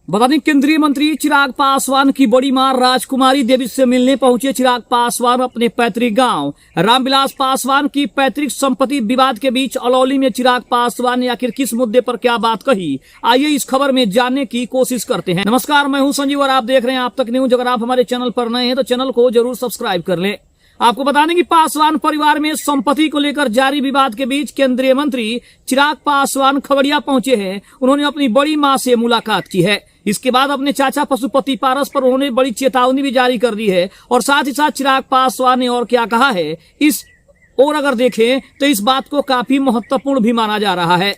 बता दें, केंद्रीय मंत्री चिराग पासवान की बड़ी मां राजकुमारी देवी से मिलने पहुंचे चिराग पासवान अपने पैतृक गांव। रामविलास पासवान की पैतृक संपत्ति विवाद के बीच अलौली में चिराग पासवान ने आखिर किस मुद्दे पर क्या बात कही, आइए इस खबर में जानने की कोशिश करते हैं। नमस्कार, मैं हूं संजीव और आप देख रहे हैं आप तक न्यूज। अगर आप हमारे चैनल पर नए हैं तो चैनल को जरूर सब्सक्राइब कर लें। आपको बता दें कि पासवान परिवार में संपत्ति को लेकर जारी विवाद के बीच केंद्रीय मंत्री चिराग पासवान खगड़िया पहुंचे हैं। उन्होंने अपनी बड़ी मां से मुलाकात की है। इसके बाद अपने चाचा पशुपति पारस पर उन्होंने बड़ी चेतावनी भी जारी कर दी है। और साथ ही साथ चिराग पासवान ने और क्या कहा है, इस और अगर देखें तो इस बात को काफी महत्वपूर्ण भी माना जा रहा है।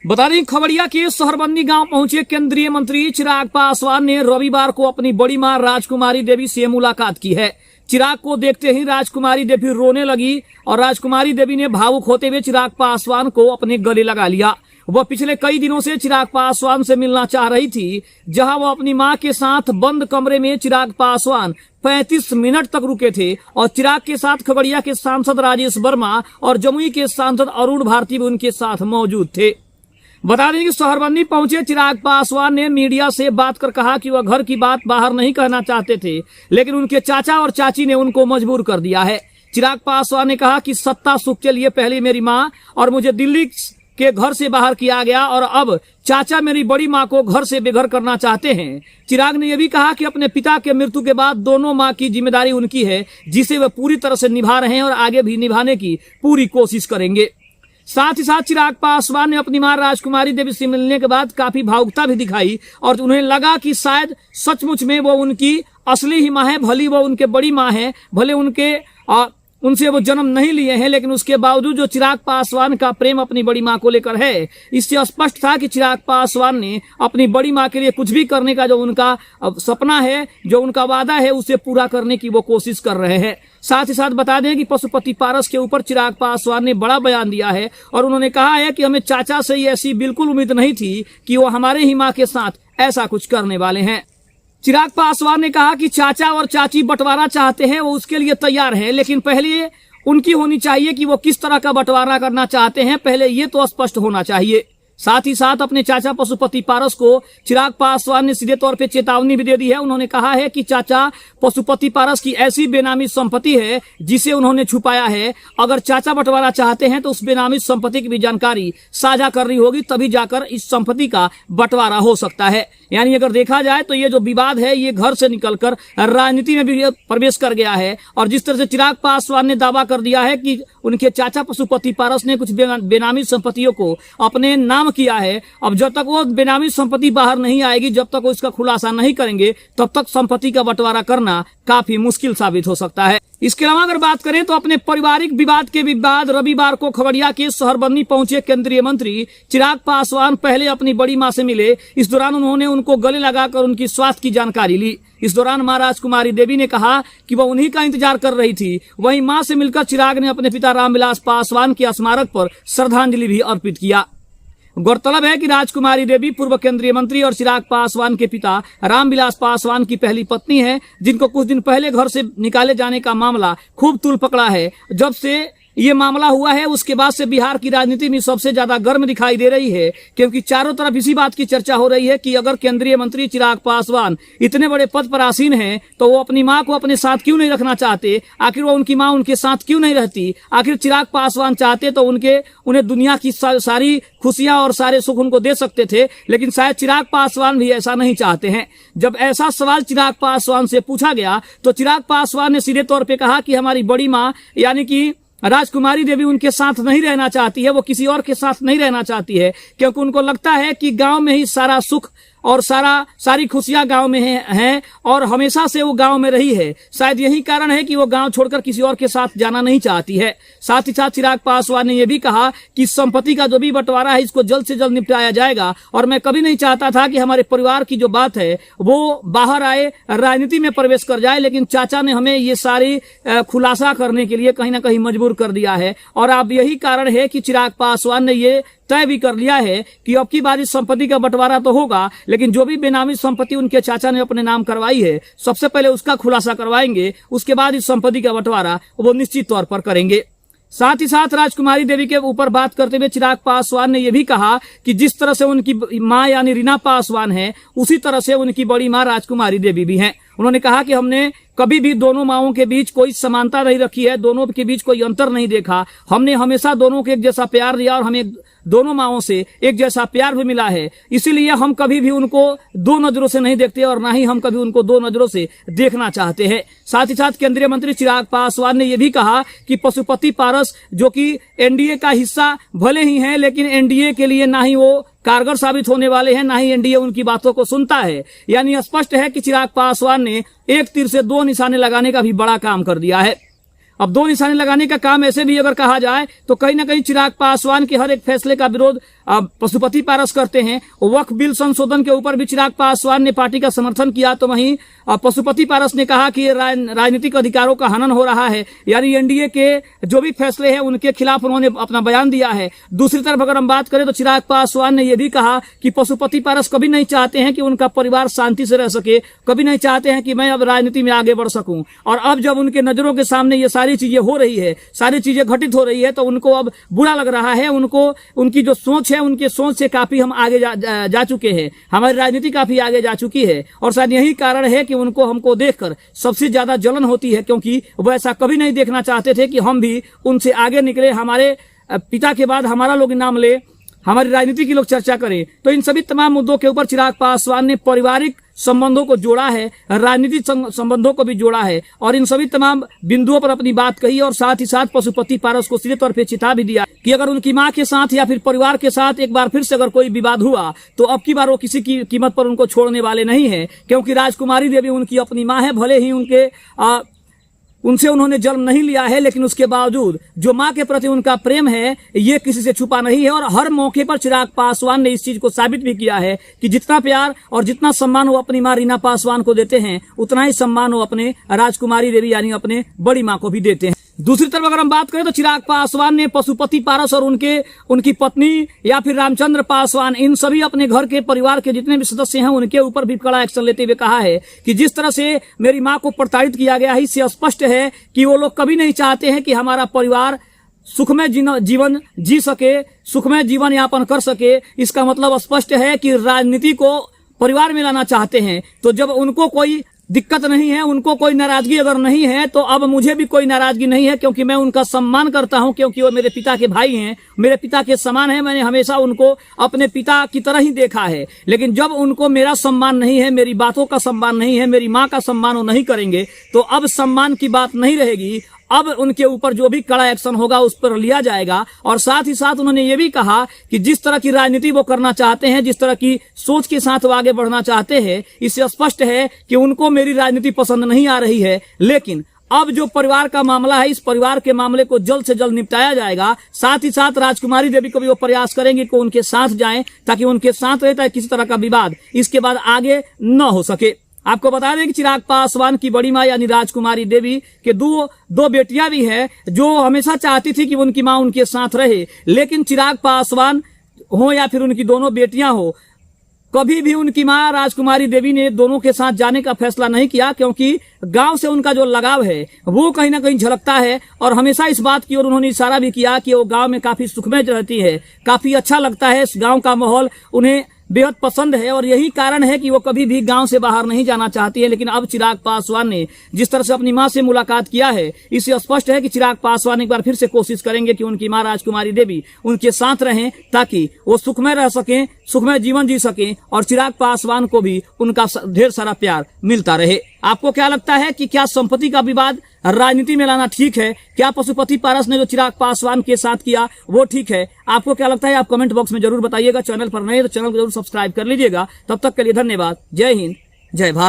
बता दें, खगड़िया के सहरबंदी गांव पहुंचे केंद्रीय मंत्री चिराग पासवान ने रविवार को अपनी बड़ी मां राजकुमारी देवी से मुलाकात की है। चिराग को देखते ही राजकुमारी देवी रोने लगी और राजकुमारी देवी ने भावुक होते हुए चिराग पासवान को अपने गले लगा लिया। वह पिछले कई दिनों से चिराग पासवान से मिलना चाह रही थी। जहां वह अपनी मां के साथ बंद कमरे में चिराग पासवान 35 मिनट तक रुके थे और चिराग के साथ खगड़िया के सांसद राजेश वर्मा और जमुई के सांसद अरुण भारती भी उनके साथ मौजूद थे। बता दें कि सहरबंदी पहुंचे चिराग पासवान ने मीडिया से बात कर कहा कि वह घर की बात बाहर नहीं कहना चाहते थे, लेकिन उनके चाचा और चाची ने उनको मजबूर कर दिया है। चिराग पासवान ने कहा कि सत्ता सुख के लिए पहले मेरी मां और मुझे दिल्ली के घर से बाहर किया गया और अब चाचा मेरी बड़ी मां को घर से बेघर करना चाहते हैं। चिराग ने यह भी कहा कि अपने पिता के मृत्यु के बाद दोनों मां की जिम्मेदारी उनकी है, जिसे वे पूरी तरह से निभा रहे हैं और आगे भी निभाने की पूरी कोशिश करेंगे। साथ ही साथ चिराग पासवान ने अपनी मां राजकुमारी देवी से मिलने के बाद काफी भावुकता भी दिखाई और उन्हें लगा कि शायद सचमुच में वो उनकी असली ही मां है। भली वो उनके बड़ी मां है, भले उनसे वो जन्म नहीं लिए हैं, लेकिन उसके बावजूद जो चिराग पासवान का प्रेम अपनी बड़ी मां को लेकर है, इससे स्पष्ट था कि चिराग पासवान ने अपनी बड़ी मां के लिए कुछ भी करने का जो उनका सपना है, जो उनका वादा है, उसे पूरा करने की वो कोशिश कर रहे हैं। साथ ही साथ बता दें कि पशुपति पारस के ऊपर चिराग पासवान ने बड़ा बयान दिया है और उन्होंने कहा है कि हमें चाचा से ऐसी बिल्कुल उम्मीद नहीं थी कि वो हमारे ही मां के साथ ऐसा कुछ करने वाले हैं। चिराग पासवान ने कहा कि चाचा और चाची बंटवारा चाहते हैं, वो उसके लिए तैयार हैं, लेकिन पहले उनकी होनी चाहिए कि वो किस तरह का बंटवारा करना चाहते हैं, पहले ये तो स्पष्ट होना चाहिए। साथ ही साथ अपने चाचा पशुपति पारस को चिराग पासवान ने सीधे तौर पे चेतावनी भी दे दी है। उन्होंने कहा है कि चाचा पशुपति पारस की ऐसी बेनामी संपत्ति है जिसे उन्होंने छुपाया है। अगर चाचा बंटवारा चाहते हैं तो उस बेनामी संपत्ति की भी जानकारी साझा करनी होगी, तभी जाकर इस संपत्ति का बंटवारा हो सकता है। यानी अगर देखा जाए तो ये जो विवाद है ये घर से निकलकर राजनीति में भी प्रवेश कर गया है। और जिस तरह से चिराग पासवान ने दावा कर दिया है कि उनके चाचा पशुपति पारस ने कुछ बेनामी संपत्तियों को अपने नाम किया है, अब जब तक वो बेनामी संपत्ति बाहर नहीं आएगी, जब तक वो इसका खुलासा नहीं करेंगे, तब तक संपत्ति का बंटवारा करना काफी मुश्किल साबित हो सकता है। इसके अलावा अगर बात करें तो अपने पारिवारिक विवाद के बाद रविवार को खगड़िया के सहरबंदी पहुंचे केंद्रीय मंत्री चिराग पासवान पहले अपनी बड़ी मां से मिले। इस दौरान उन्होंने उनको गले लगाकर उनकी स्वास्थ्य की जानकारी ली। इस दौरान मां राजकुमारी देवी ने कहा कि वह उन्हीं का इंतजार कर रही थी। वहीं मां से मिलकर चिराग ने अपने पिता रामविलास पासवान के स्मारक पर श्रद्धांजलि भी अर्पित किया। गौरतलब है कि राजकुमारी देवी पूर्व केंद्रीय मंत्री और चिराग पासवान के पिता रामविलास पासवान की पहली पत्नी है, जिनको कुछ दिन पहले घर से निकाले जाने का मामला खूब तूल पकड़ा है। जब से ये मामला हुआ है उसके बाद से बिहार की राजनीति में सबसे ज्यादा गर्म दिखाई दे रही है, क्योंकि चारों तरफ इसी बात की चर्चा हो रही है कि अगर केंद्रीय मंत्री चिराग पासवान इतने बड़े पद पर आसीन हैं तो वो अपनी मां को अपने साथ क्यों नहीं रखना चाहते। आखिर वो उनकी मां उनके साथ क्यों नहीं रहती। आखिर चिराग पासवान चाहते तो उन्हें दुनिया की सारी खुशियां और सारे सुख उनको दे सकते थे, लेकिन शायद चिराग पासवान भी ऐसा नहीं चाहते हैं। जब ऐसा सवाल चिराग पासवान से पूछा गया तो चिराग पासवान ने सीधे तौर पर कहा कि हमारी बड़ी मां यानी कि राजकुमारी देवी उनके साथ नहीं रहना चाहती है, वो किसी और के साथ नहीं रहना चाहती है, क्योंकि उनको लगता है कि गांव में ही सारा सुख और सारी खुशियां गांव में हैं और हमेशा से वो गांव में रही है। शायद यही कारण है कि वो गांव छोड़कर किसी और के साथ जाना नहीं चाहती है। साथ ही साथ चिराग पासवान ने यह भी कहा कि संपत्ति का जो भी बंटवारा है इसको जल्द से जल्द निपटाया जाएगा और मैं कभी नहीं चाहता था कि हमारे परिवार की जो बात है वो बाहर आए, राजनीति में प्रवेश कर जाए, लेकिन चाचा ने हमें ये सारी खुलासा करने के लिए कहीं ना कहीं मजबूर कर दिया है। और अब यही कारण है कि चिराग पासवान ने ये तय भी कर लिया है कि अब की बार इस संपत्ति का बंटवारा तो होगा, लेकिन जो भी बेनामी संपत्ति उनके चाचा ने अपने नाम करवाई है सबसे पहले उसका खुलासा करवाएंगे, उसके बाद इस संपत्ति का बंटवारा वो निश्चित तौर पर करेंगे। साथ ही साथ राजकुमारी देवी के ऊपर बात करते हुए चिराग पासवान ने यह भी कहा कि जिस तरह से उनकी मां यानी रीना पासवान है, उसी तरह से उनकी बड़ी मां राजकुमारी देवी भी हैं। उन्होंने कहा कि हमने कभी भी दोनों माओं के बीच कोई समानता नहीं रखी है, दोनों के बीच कोई अंतर नहीं देखा। हमने हमेशा दोनों को एक जैसा प्यार दिया और हमें दोनों माओं से एक जैसा प्यार भी मिला है। इसीलिए हम कभी भी उनको दो नजरों से नहीं देखते और ना ही हम कभी उनको दो नजरों से देखना चाहते हैं। साथ ही साथ केंद्रीय मंत्री चिराग पासवान ने यह भी कहा कि पशुपति पारस जो कि एनडीए का हिस्सा भले ही है, लेकिन एनडीए के लिए ना ही वो कारगर साबित होने वाले हैं, ना ही एनडीए उनकी बातों को सुनता है। यानी स्पष्ट है कि चिराग पासवान ने एक तीर से दो निशाने लगाने का भी बड़ा काम कर दिया है। अब दो निशाने लगाने का काम ऐसे भी अगर कहा जाए तो कहीं ना कहीं चिराग पासवान के हर एक फैसले का विरोध पशुपति पारस करते हैं। वक्फ बिल संशोधन के ऊपर भी चिराग पासवान ने पार्टी का समर्थन किया, तो वहीं पशुपति पारस ने कहा कि राजनीतिक अधिकारों का हनन हो रहा है, यानी एनडीए के जो भी फैसले हैं उनके खिलाफ उन्होंने अपना बयान दिया है। दूसरी तरफ अगर हम बात करें तो चिराग पासवान ने यह भी कहा कि पशुपति पारस कभी नहीं चाहते हैं कि उनका परिवार शांति से रह सके, कभी नहीं चाहते हैं कि मैं अब राजनीति में आगे बढ़ सकूं। और अब जब उनके नजरों के सामने ये सारी चीजें हो रही है, सारी चीजें घटित हो रही है, तो उनको अब बुरा लग रहा है। उनको उनकी जो सोच है, उनके सोच से काफी हम आगे जा चुके हैं, हमारी राजनीति काफी आगे जा चुकी है। और शायद यही कारण है कि उनको हमको देखकर सबसे ज्यादा जलन होती है, क्योंकि वो ऐसा कभी नहीं देखना चाहते थे कि हम भी उनसे आगे निकले, हमारे पिता के बाद हमारा लोग नाम ले, हमारी राजनीति की लोग चर्चा करें। तो इन सभी तमाम मुद्दों के ऊपर चिराग पासवान ने पारिवारिक संबंधों को जोड़ा है, राजनीतिक संबंधों को भी जोड़ा है और इन सभी तमाम बिंदुओं पर अपनी बात कही। और साथ ही साथ पशुपति पारस को सीधे तौर पर चिता भी दिया कि अगर उनकी मां के साथ या फिर परिवार के साथ एक बार फिर से अगर कोई विवाद हुआ तो अब की बार वो किसी की कीमत पर उनको छोड़ने वाले नहीं है, क्योंकि राजकुमारी देवी उनकी अपनी मां है। भले ही उनसे उन्होंने जन्म नहीं लिया है, लेकिन उसके बावजूद जो मां के प्रति उनका प्रेम है ये किसी से छुपा नहीं है। और हर मौके पर चिराग पासवान ने इस चीज को साबित भी किया है कि जितना प्यार और जितना सम्मान वो अपनी मां रीना पासवान को देते हैं, उतना ही सम्मान वो अपने राजकुमारी देवी यानी अपने बड़ी मां को भी देते हैं। दूसरी तरफ अगर हम बात करें तो चिराग पासवान ने पशुपति पारस और उनकी पत्नी या फिर रामचंद्र पासवान, इन सभी अपने घर के परिवार के जितने भी सदस्य हैं उनके ऊपर भी कड़ा एक्शन लेते हुए कहा है कि जिस तरह से मेरी मां को प्रताड़ित किया गया है, इससे स्पष्ट है कि वो लोग कभी नहीं चाहते हैं कि हमारा परिवार सुखमय जीवन जी सके, सुखमय जीवन यापन कर सके। इसका मतलब स्पष्ट है कि राजनीति को परिवार में लाना चाहते हैं। तो जब उनको कोई दिक्कत नहीं है, उनको कोई नाराजगी अगर नहीं है, तो अब मुझे भी कोई नाराजगी नहीं है, क्योंकि मैं उनका सम्मान करता हूं, क्योंकि वो मेरे पिता के भाई हैं, मेरे पिता के समान है। मैंने हमेशा उनको अपने पिता की तरह ही देखा है। लेकिन जब उनको मेरा सम्मान नहीं है, मेरी बातों का सम्मान नहीं है, मेरी मां का सम्मान वो नहीं करेंगे, तो अब सम्मान की बात नहीं रहेगी। अब उनके ऊपर जो भी कड़ा एक्शन होगा उस पर लिया जाएगा। और साथ ही साथ उन्होंने ये भी कहा कि जिस तरह की राजनीति वो करना चाहते हैं, जिस तरह की सोच के साथ वो आगे बढ़ना चाहते हैं, इससे स्पष्ट है कि उनको मेरी राजनीति पसंद नहीं आ रही है। लेकिन अब जो परिवार का मामला है, इस परिवार के मामले को जल्द से जल्द निपटाया जाएगा। साथ ही साथ राजकुमारी देवी को भी वो प्रयास करेंगे कि उनके साथ जाएं, ताकि उनके साथ रहता है किसी तरह का विवाद इसके बाद आगे न हो सके। आपको बता दें कि चिराग पासवान की बड़ी मां यानी राजकुमारी देवी के दो बेटियां भी हैं, जो हमेशा चाहती थी कि उनकी मां उनके साथ रहे। लेकिन चिराग पासवान हो या फिर उनकी दोनों बेटियां हो, कभी भी उनकी मां राजकुमारी देवी ने दोनों के साथ जाने का फैसला नहीं किया, क्योंकि गांव से उनका जो लगाव है वो कहीं ना कहीं झलकता है। और हमेशा इस बात की ओर उन्होंने इशारा भी किया कि वो गांव में काफी सुखमय रहती है, काफी अच्छा लगता है, इस गांव का माहौल उन्हें बेहद पसंद है। और यही कारण है कि वो कभी भी गांव से बाहर नहीं जाना चाहती है। लेकिन अब चिराग पासवान ने जिस तरह से अपनी मां से मुलाकात किया है, इससे स्पष्ट है कि चिराग पासवान एक बार फिर से कोशिश करेंगे कि उनकी मां राजकुमारी देवी उनके साथ रहें, ताकि वो सुखमय रह सकें, सुखमय जीवन जी सकें और चिराग पासवान को भी उनका ढेर सारा प्यार मिलता रहे। आपको क्या लगता है कि क्या संपत्ति का विवाद राजनीति में लाना ठीक है? क्या पशुपति पारस ने जो चिराग पासवान के साथ किया वो ठीक है? आपको क्या लगता है आप कमेंट बॉक्स में जरूर बताइएगा। चैनल पर नए तो चैनल को जरूर सब्सक्राइब कर लीजिएगा। तब तक के लिए धन्यवाद। जय हिंद, जय भारत।